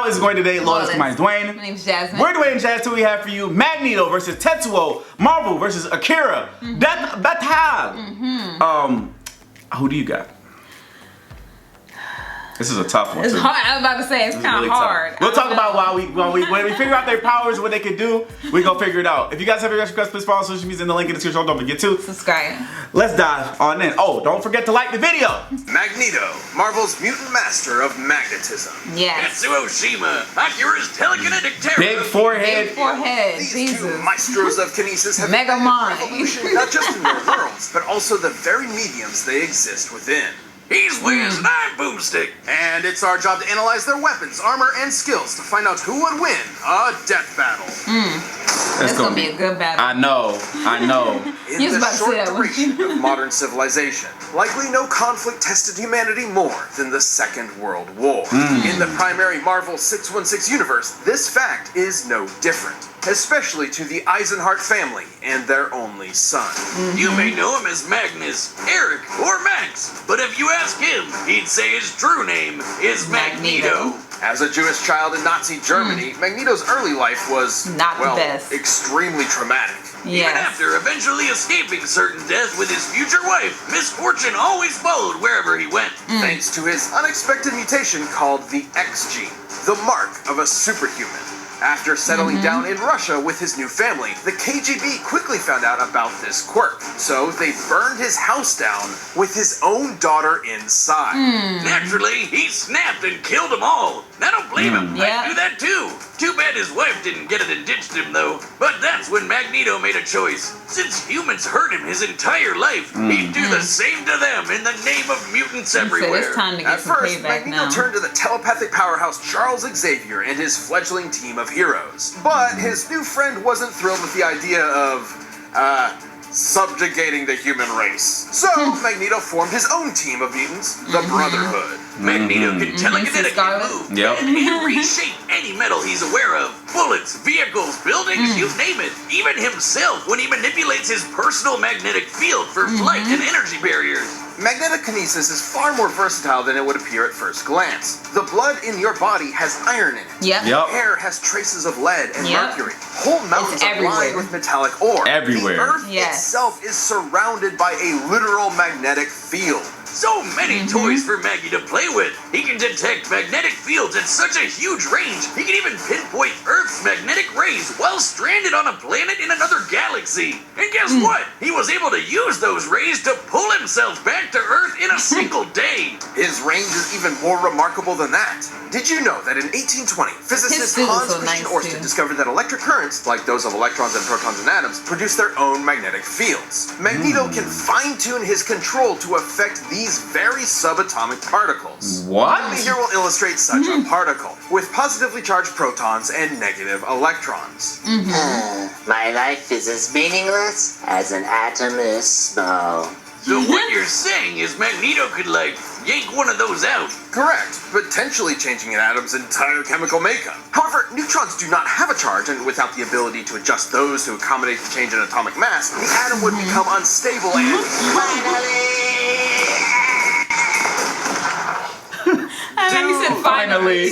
How is it going today? Lotus, my name's Dwayne. My name's Jasmine. We're Dwayne N Jazz. Today we have for you Magneto versus Tetsuo, Marvel versus Akira. Who do you got? This is a tough one. It's too. hard. I was about to say it's kind of hard. We'll talk about when we figure out their powers, what they can do. We gonna figure it out. If you guys have any requests, please follow social media in the link in the description. Don't forget to subscribe. Let's dive on in. Oh, don't forget to like the video. Magneto, Marvel's mutant master of magnetism. Yes. Tetsuo Shima, Akira's telekinetic terror. Big forehead. Big forehead. These Jesus. two maestros of kinesis have Mega mind. revolution not just in their worlds, but also the very mediums they exist within. He's Wiz and I'm Boomstick. And it's our job to analyze their weapons, armor, and skills to find out who would win a death battle. That's gonna be a good battle. I know. In You was the about to short say that, weren't you? duration of modern civilization, likely no conflict tested humanity more than the Second World War. In the primary Marvel 616 universe, this fact is no different, especially to the Eisenhart family and their only son. You may know him as Magnus, Eric, or Max, but if you ask him, he'd say his true name is Magneto. As a Jewish child in Nazi Germany, Magneto's early life was, Not the well, best. extremely traumatic. Even after eventually escaping certain death with his future wife, misfortune always followed wherever he went. Thanks to his unexpected mutation called the X gene, the mark of a superhuman. After settling down in Russia with his new family, the KGB quickly found out about this quirk, so they burned his house down with his own daughter inside. Naturally, he snapped and killed them all. I don't blame him. I'd do that too. Too bad his wife didn't get it and ditched him though. But that's when Magneto made a choice. Since humans hurt him his entire life, he'd do the same to them in the name of mutants everywhere. So it's time to get At some first, payback Magneto now. turned to the telepathic powerhouse Charles Xavier and his fledgling team of heroes. But his new friend wasn't thrilled with the idea of, subjugating the human race. So, Magneto formed his own team of mutants, the Brotherhood. Magneto can telekinetically move and reshape any metal he's aware of. Bullets, vehicles, buildings, you name it. Even himself when he manipulates his personal magnetic field for flight and energy barriers. Magnetokinesis is far more versatile than it would appear at first glance. The blood in your body has iron in it. Hair has traces of lead and mercury. Whole mountains are lined with metallic ore. Everywhere. The Earth itself is surrounded by a literal magnetic field. So many toys for Maggie to play with. He can detect magnetic fields at such a huge range, he can even pinpoint Earth's magnetic rays while stranded on a planet in another galaxy. And guess what? He was able to use those rays to pull himself back to Earth in a single day. His range is even more remarkable than that. Did you know that in 1820, physicist Hans Christian Ørsted discovered that electric currents, like those of electrons and protons and atoms, produce their own magnetic fields? Magneto can fine-tune his control to affect these very subatomic particles. What? Here will illustrate such a particle, with positively charged protons and negative electrons. My life is as meaningless as an atom is small. So what you're saying is Magneto could, like, yank one of those out? Correct, potentially changing an atom's entire chemical makeup. However, neutrons do not have a charge, and without the ability to adjust those to accommodate the change in atomic mass, the atom would become unstable and... Finally.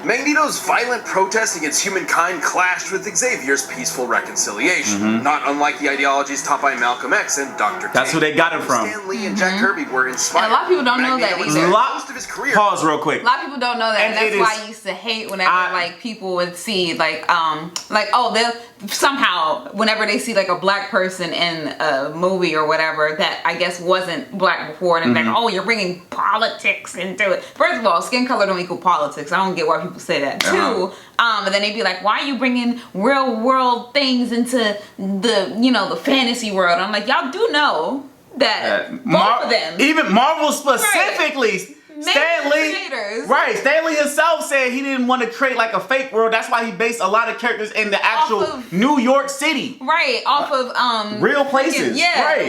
Magneto's violent protest against humankind clashed with Xavier's peaceful reconciliation, not unlike the ideologies taught by Malcolm X and Dr. That's who they got it from. Stan Lee and Jack Kirby were inspired. And a lot of people don't know that either. Most of his career. Pause real quick. A lot of people don't know that, and that's why I used to hate whenever like people would see like oh, they'll somehow whenever they see like a black person in a movie or whatever that I guess wasn't black before, and like, oh, you're bringing politics into it. First of all, skin color don't equal politics. I don't get why people say that. Two, and then they'd be like, why are you bringing real world things into the, you know, the fantasy world? I'm like, y'all do know that both of them, even Marvel specifically, Stan Lee himself said he didn't want to create like a fake world. That's why he based a lot of characters in the actual New York City. Off of real places.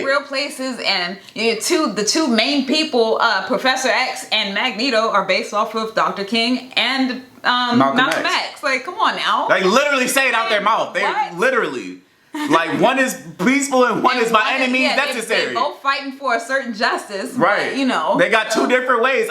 Real places. And the two main people, Professor X and Magneto, are based off of Dr. King and Malcolm X. Like, come on now. They literally say it out their mouth. They literally. Like one is peaceful and one is by enemies necessary. They're both fighting for a certain justice, right? But, you know, they got two different ways.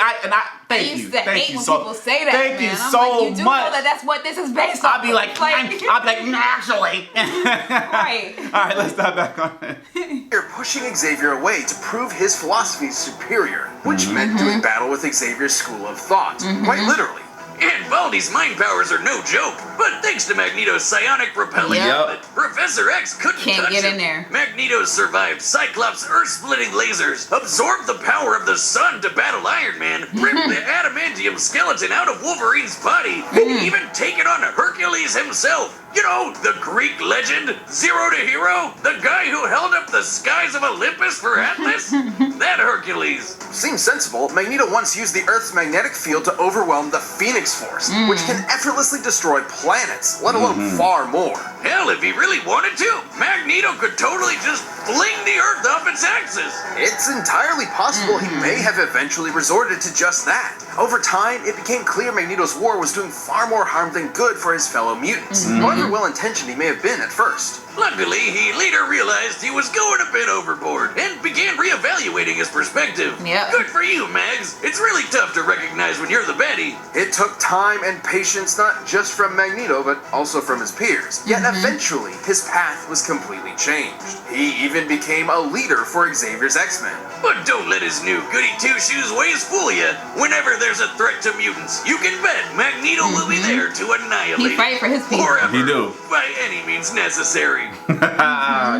Thank you. Used to hate when so people say that. Thank man. you I'm so like, you do much. know that that's what this is based on. I'll be like, actually. Right. All right, let's stop back on it. They're pushing Xavier away to prove his philosophy superior, which meant doing battle with Xavier's school of thought, quite literally. And Baldy's mind powers are no joke, but thanks to Magneto's psionic repelling helmet, Professor X couldn't touch get him. in there. Magneto survived Cyclops' earth-splitting lasers, absorbed the power of the sun to battle Iron Man, ripped the adamantium skeleton out of Wolverine's body, and even taken on Hercules himself. You know, the Greek legend, Zero to Hero, the guy who held up the skies of Olympus for Atlas? That Hercules. Seems sensible. Magneto once used the Earth's magnetic field to overwhelm the Phoenix Force, which can effortlessly destroy planets, let alone far more. Hell, if he really wanted to, Magneto could totally just fling the Earth off its axis. It's entirely possible he may have eventually resorted to just that. Over time, it became clear Magneto's war was doing far more harm than good for his fellow mutants, however well-intentioned he may have been at first. Luckily, he later realized he was going a bit overboard and began reevaluating his perspective. Yep. Good for you, Mags. It's really tough to recognize when you're the baddie. It took time and patience not just from Magneto, but also from his peers. Yet eventually, his path was completely changed. He even became a leader for Xavier's X-Men. But don't let his new goody two-shoes ways fool you. Whenever there's a threat to mutants, you can bet Magneto will be there to annihilate. He fight for his people. Forever, He do. by any means necessary. I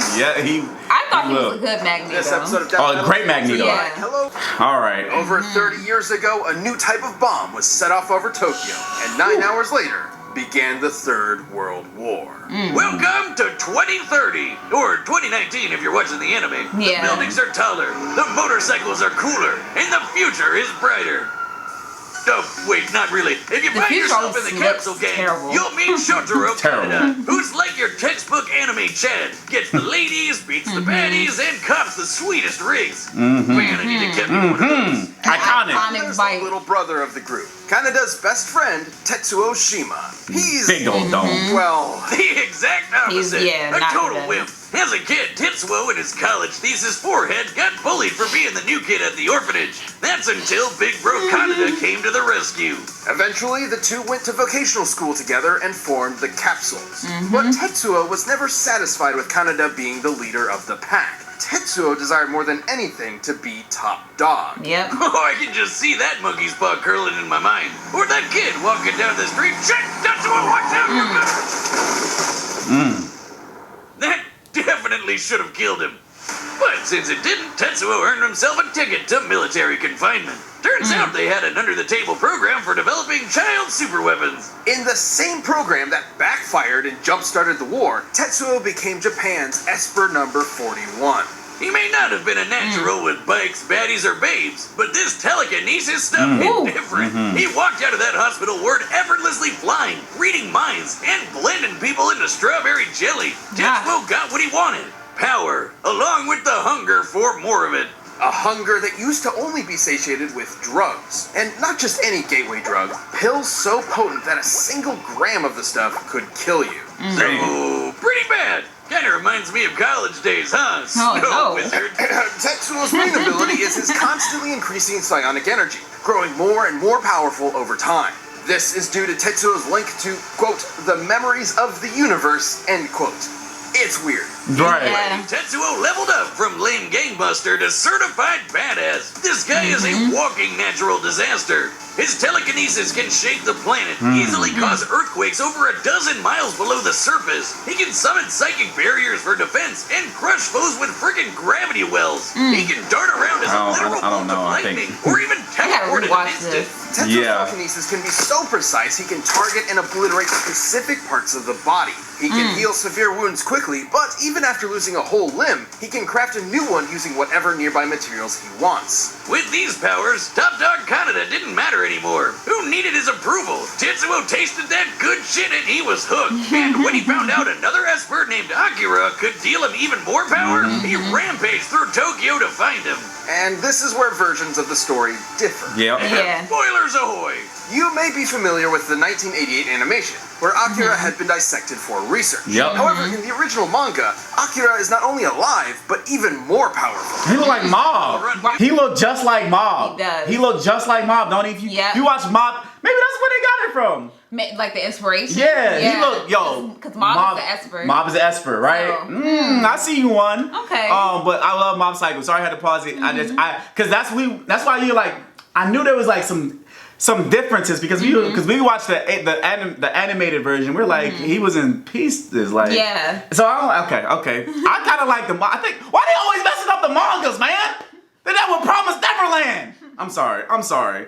thought he was a good Magneto. This episode of great Magneto. Yeah. Hello. All right. Over 30 years ago, a new type of bomb was set off over Tokyo, and 9 hours later, began the Third World War. Welcome to 2030, or 2019 if you're watching the anime. Yeah. The buildings are taller, the motorcycles are cooler, and the future is brighter. Oh, wait, not really. If you find yourself in the capsule gang, you'll meet Shotaro Canada, who's like your textbook anime Chad. Gets the ladies, beats the baddies, and cops the sweetest rigs. Man, I need to get me one of those. Iconic. The little brother of the group. Kanada's best friend, Tetsuo Shima. He's... Big old dome. Well... The exact opposite. A total good. wimp. As a kid, Tetsuo in his college thesis forehead got bullied for being the new kid at the orphanage. That's until Big Bro Kanada came to the rescue. Eventually, the two went to vocational school together and formed the Capsules. But Tetsuo was never satisfied with Kanada being the leader of the pack. Tetsuo desired more than anything to be top dog. Yep. Oh, I can just see that monkey's paw curling in my mind. Or that kid walking down the street. Shit! Tetsuo, watch out! That definitely should have killed him. But since it didn't, Tetsuo earned himself a ticket to military confinement. Turns out they had an under-the-table program for developing child superweapons. In the same program that backfired and jump-started the war, Tetsuo became Japan's Esper number 41. He may not have been a natural with bikes, baddies, or babes, but this telekinesis stuff hit different. He walked out of that hospital ward effortlessly flying, reading minds, and blending people into strawberry jelly. Tetsuo got what he wanted. Power, along with the hunger for more of it. A hunger that used to only be satiated with drugs. And not just any gateway drug, pills so potent that a single gram of the stuff could kill you. So, pretty bad. Kinda reminds me of college days, huh? Snow Wizard. Tetsuo's main ability is his constantly increasing psionic energy, growing more and more powerful over time. This is due to Tetsuo's link to, quote, the memories of the universe, end quote. It's weird. Right. Yeah. Tetsuo leveled up from lame gangbuster to certified badass. This guy is a walking natural disaster. His telekinesis can shake the planet, easily cause earthquakes over 12 miles below the surface. He can summon psychic barriers for defense and crush foes with friggin' gravity wells. He can dart around as a literal bolt of lightning, or even teleport in an instant. Tetsuo's telekinesis can be so precise he can target and obliterate specific parts of the body. He can heal severe wounds quickly, but even after losing a whole limb, he can craft a new one using whatever nearby materials he wants. With these powers, Top Dog Kanada didn't matter anymore. Who needed his approval? Tetsuo tasted that good shit and he was hooked. And when he found out another Esper named Akira could deal him even more power, he rampaged through Tokyo to find him. And this is where versions of the story differ. Yeah. Spoilers ahoy! You may be familiar with the 1988 animation, where Akira had been dissected for research. Yep. However, in the original manga, Akira is not only alive, but even more powerful. He looked like Mob. He looked just like Mob. He does. He looked just like Mob. Don't he? You watch Mob, maybe that's where they got it from. Like the inspiration? Yeah, he looked, because Mob is the expert. Mob is the expert, right? So, I see you one. Okay. But I love Mob Psycho. Sorry I had to pause it. Because that's why you like, I knew there was like some differences because we watched the animated version. We're like, he was in pieces, like. Yeah. So okay. I kind of like I think, why they always messing up the mangas, man? They're that what Promised Neverland. I'm sorry. I'm sorry.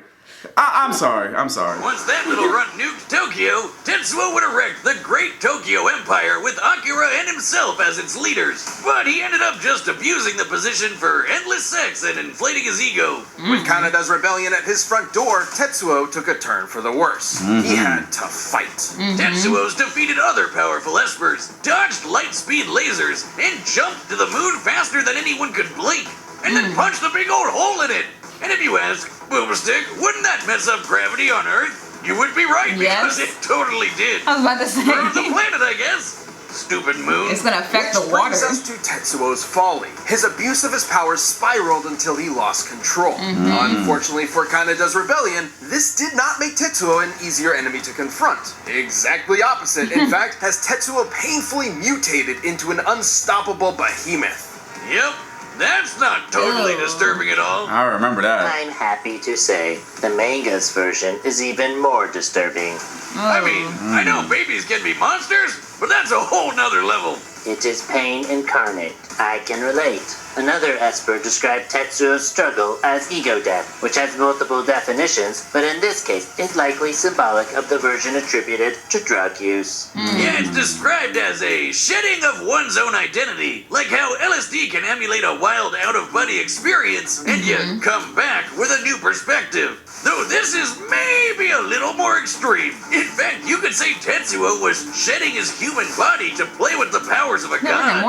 Once that little runt nuked Tokyo, Tetsuo would erect the Great Tokyo Empire with Akira and himself as its leaders. But he ended up just abusing the position for endless sex and inflating his ego. With Kanada's rebellion at his front door, Tetsuo took a turn for the worse. He had to fight. Tetsuo's defeated other powerful espers, dodged light-speed lasers, and jumped to the moon faster than anyone could blink, and then punched a big old hole in it. And if you ask, Boomerstick, wouldn't that mess up gravity on Earth? You would be right, because it totally did. I was about to say. Or the planet, I guess. Stupid moon. It's gonna affect the Which water. brings us to Tetsuo's folly. His abuse of his powers spiraled until he lost control. Unfortunately for Kanada's rebellion, this did not make Tetsuo an easier enemy to confront. Exactly opposite, in fact, as Tetsuo painfully mutated into an unstoppable behemoth. Yep. That's not totally disturbing at all. I remember that. I'm happy to say the manga's version is even more disturbing. I mean, I know babies can be monsters, but that's a whole nother level. It is pain incarnate. I can relate. Another Esper described Tetsuo's struggle as ego death, which has multiple definitions, but in this case, is likely symbolic of the version attributed to drug use. Yeah, it's described as a shedding of one's own identity, like how LSD can emulate a wild out-of-body experience, and you come back with a new perspective. Though this is maybe a little more extreme. In fact, you could say Tetsuo was shedding his human body to play with the powers of a god. I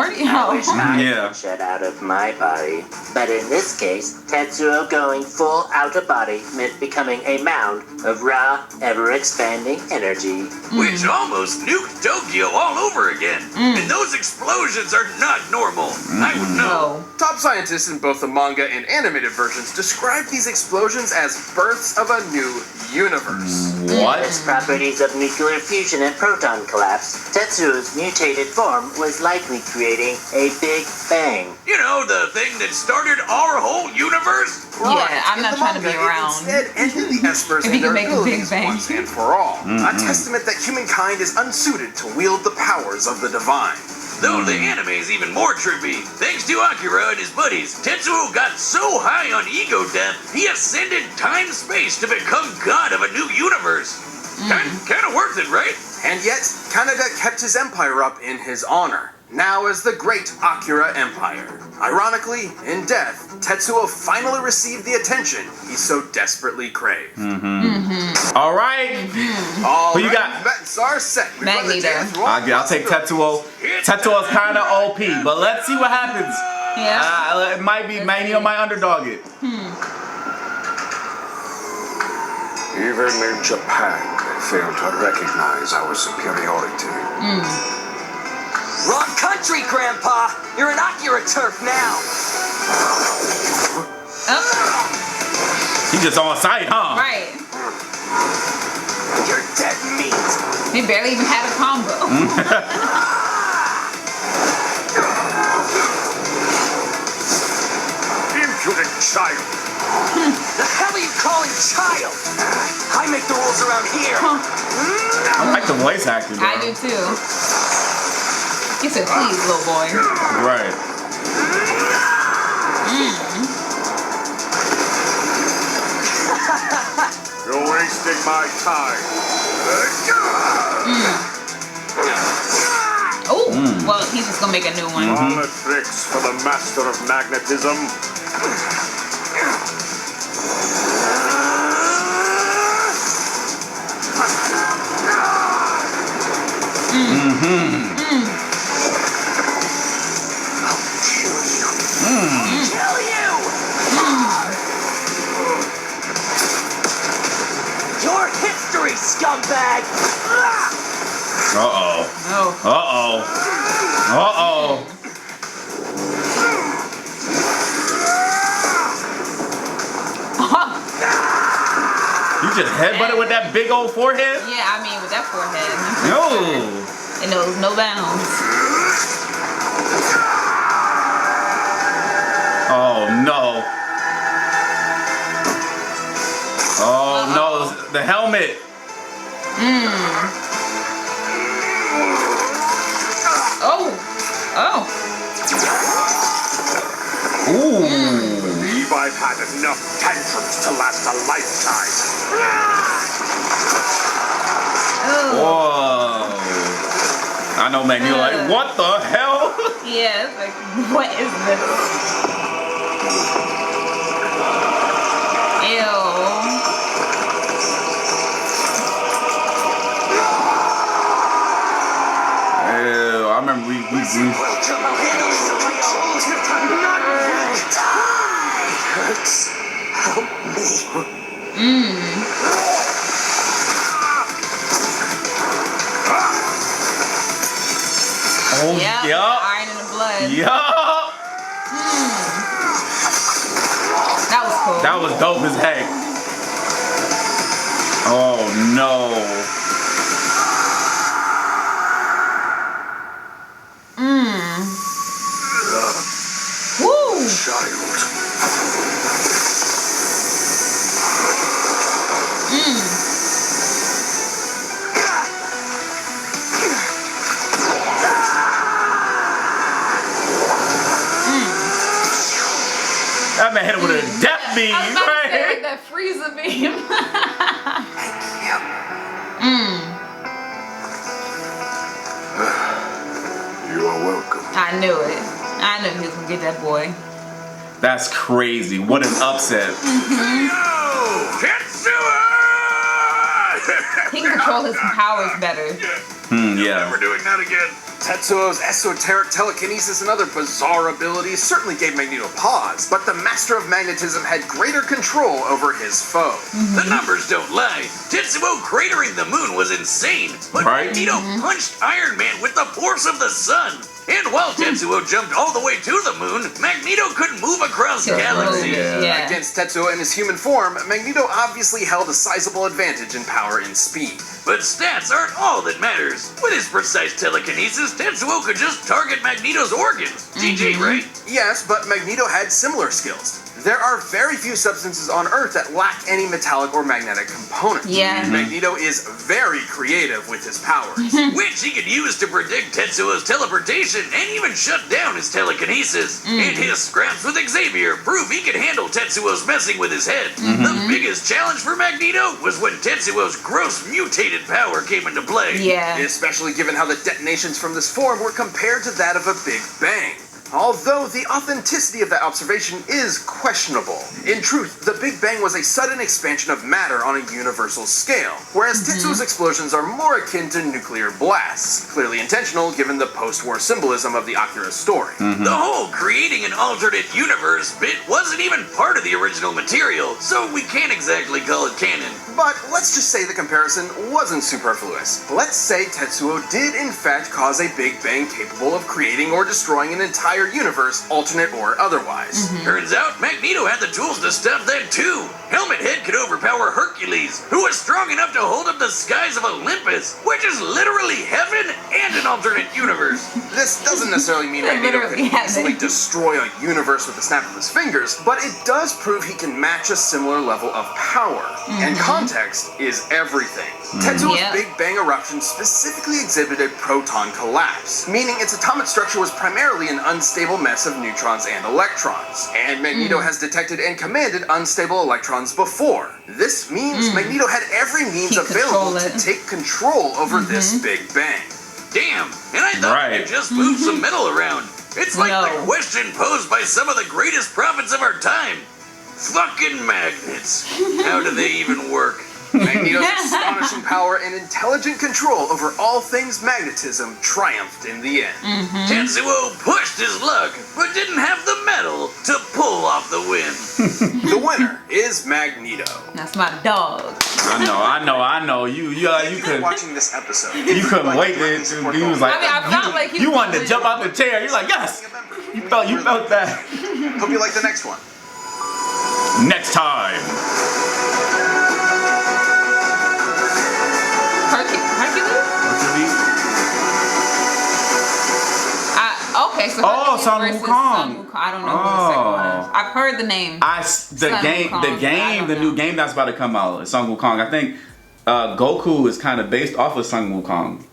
wish I could shed out of my body. But in this case, Tetsuo going full out of body meant becoming a mound of raw, ever-expanding energy. Which almost nuked Tokyo all over again. And those explosions are not normal. I would know. Top scientists in both the manga and animated versions describe these explosions as births of a new universe. What? Its properties of nuclear fusion and proton collapse, Tetsuo's mutated form was likely creating a Big Bang. You know, the thing that started our whole universe? Yeah, I'm not trying to be It around. instead ended the Espers If and you their can make a Big abilities Bang. once and for all. A testament that humankind is unsuited to wield the powers of the divine. Though the anime's even more trippy. Thanks to Akira and his buddies, Tetsuo got so high on ego death, he ascended time-space to become god of a new universe. Kind of worth it, right? And yet, Kanada kept his empire up in his honor. Now as the Great Akira Empire. Ironically, in death, Tetsuo finally received the attention he so desperately craved. All right. Who you got? Bets are set. We've got the Magneto. dance roll. I'll take Tetsuo. Tetsuo's kind of OP, but let's see what happens. Yeah. It might be Magneto might underdog it. Even in Japan, they fail to recognize our superiority. Wrong country, Grandpa! You're an Akira turf now! He just on site, huh? Right. You're dead meat! He barely even had a combo. Impudent child! The hell are you calling child? I make the rules around here! I like the voice acting, bro. I do too. He said, please, little boy. Right. You're wasting my time. Oh, well, he's just gonna make a new one. All the tricks for the master of magnetism. Kill you! You're scumbag! Uh-oh. No. Uh-oh. Uh-oh. You just headbutted with that big old forehead? Yeah, I mean with that forehead. No. It knows no bounds. Oh no. Oh no, the helmet. Oh. Oh. Ooh. Believe I've had enough tantrums to last a lifetime. Whoa. I know, man. You're like, what the hell? Yeah, it's like, what is this? Ew. Ew, I remember we Hurts. Help me. Oh, Yep. yup. Iron in the blood. Yup. That was cool. That was dope as heck. Oh no. Woo. Child. That man hit him with a death beam, I was about to say, like right? that freezer beam. You are welcome. I knew it. I knew he was gonna get that boy. That's crazy. What an upset. He can control his powers better. Yeah. We're doing that again. Tetsuo's esoteric telekinesis and other bizarre abilities certainly gave Magneto pause, but the Master of Magnetism had greater control over his foe. The numbers don't lie. Tetsuo cratering the moon was insane, but Right. Magneto punched Iron Man with the force of the sun. And while Tetsuo jumped all the way to the moon, Magneto could move across galaxies. Yeah. Against Tetsuo in his human form, Magneto obviously held a sizable advantage in power and speed. But stats aren't all that matters. With his precise telekinesis, Tetsuo could just target Magneto's organs. GG, right? Yes, but Magneto had similar skills. There are very few substances on Earth that lack any metallic or magnetic components. Yeah. Magneto is very creative with his powers. Which he could use to predict Tetsuo's teleportation and even shut down his telekinesis. And his scraps with Xavier prove he could handle Tetsuo's messing with his head. The biggest challenge for Magneto was when Tetsuo's gross mutated power came into play. Yeah. Especially given how the detonations from this form were compared to that of a Big Bang. Although the authenticity of that observation is questionable. In truth, the Big Bang was a sudden expansion of matter on a universal scale, whereas Tetsuo's explosions are more akin to nuclear blasts, clearly intentional given the post-war symbolism of the Akira story. The whole creating an alternate universe bit wasn't even part of the original material, so we can't exactly call it canon. But let's just say the comparison wasn't superfluous. Let's say Tetsuo did in fact cause a Big Bang capable of creating or destroying an entire universe, alternate or otherwise. Turns out Magneto had the tools to stop that too. Helmet Head could overpower Hercules, who was strong enough to hold up the skies of Olympus, which is literally heaven and an alternate universe. This doesn't necessarily mean Magneto could Literally heaven. easily destroy a universe with a snap of his fingers, but it does prove he can match a similar level of power. And context is everything. Tetsuo's Yeah. Big Bang eruption specifically exhibited proton collapse, meaning its atomic structure was primarily an unstable mess of neutrons and electrons. And Magneto has detected and commanded unstable electrons before. This means Magneto had every means He available control to it. take control over this Big Bang. Damn, and I thought Right. we could just move some metal around. It's like No. the question posed by some of the greatest prophets of our time. Fucking magnets. How do they even work? Magneto's astonishing power and intelligent control over all things magnetism triumphed in the end. Tetsuo pushed his luck, but didn't have the metal to pull off the win. The winner is Magneto. That's my dog. I know. You couldn't. Watching this episode, You couldn't wait. He was like, I mean, I felt like he you was wanted to jump out the chair. You're like, yes. You felt that. Hope you like the next one. Next time. Hercules? Okay, so Hercules Sun versus Wukong. Sun Wukong. I don't know who the second one is. I've heard the name. The new game that's about to come out is Sun Wukong. I think Goku is kind of based off of Sun Wukong.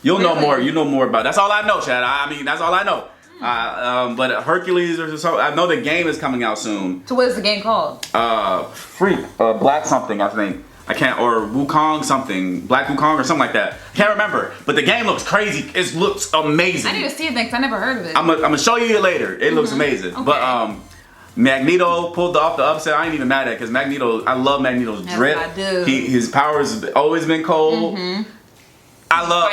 You'll know more. You know more about. That's all I know, Chad. I mean, that's all I know. But Hercules or something. I know the game is coming out soon. So what is the game called? Black something, I think. I can't, or Wukong something, Black Wukong or something like that. Can't remember. But the game looks crazy. It looks amazing. I need to see it because I never heard of it. I'm gonna show you it later. It looks amazing. Okay. But Magneto pulled off the upset. I ain't even mad at it because Magneto. I love Magneto's drip. I do. His powers always been cold. I love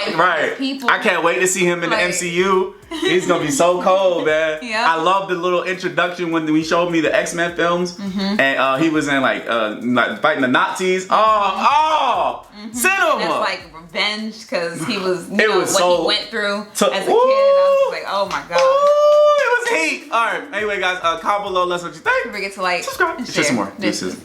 people. I can't wait to see him in the MCU. He's gonna be so cold, man. Yeah. I love the little introduction when he showed me the X-Men films, and he was in like fighting the Nazis. Cinema. That's like revenge because he was. It was so he went through as a kid. I was like, oh my god. It was heat. All right. Anyway, guys, comment below. Let us know what you think. Don't forget to like, subscribe. Share some more. This Deuces.